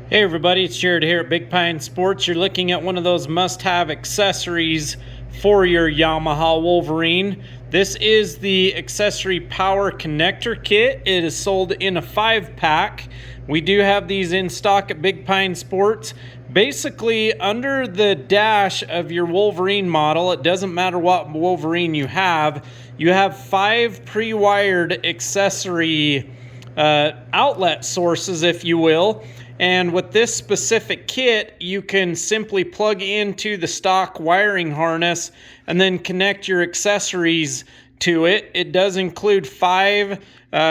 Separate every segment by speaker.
Speaker 1: Hey everybody, it's Jared here at Big Pine Sports. You're looking at one of those must-have accessories for your Yamaha Wolverine. This is the Accessory Power Connector Kit. It is sold in a 5-pack. We do have these in stock at Big Pine Sports. Basically, under the dash of your Wolverine model, it doesn't matter what Wolverine you have 5 pre-wired accessory outlet sources, if you will. And with this specific kit, you can simply plug into the stock wiring harness and then connect your accessories to it. It does include 5,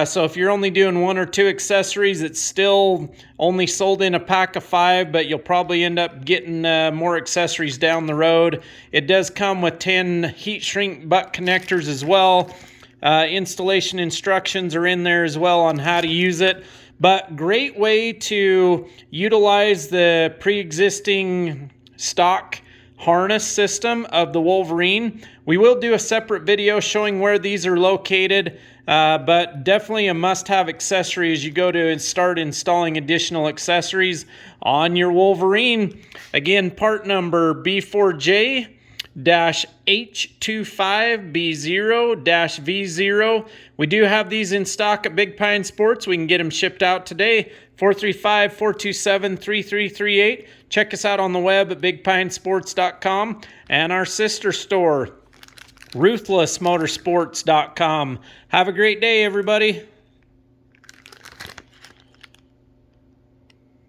Speaker 1: so if you're only doing 1 or 2 accessories, it's still only sold in a pack of 5, but you'll probably end up getting more accessories down the road. It does come with 10 heat shrink butt connectors as well. Installation instructions are in there as well on how to use it. But great way to utilize the pre-existing stock harness system of the Wolverine. We will do a separate video showing where these are located, but definitely a must-have accessory as you go to start installing additional accessories on your Wolverine. Again, part number B4JH25B0V000. We do have these in stock at Big Pine Sports. We can get them shipped out today. 435-427-3338. Check us out on the web at bigpinesports.com and our sister store, ruthlessmotorsports.com. Have a great day, everybody.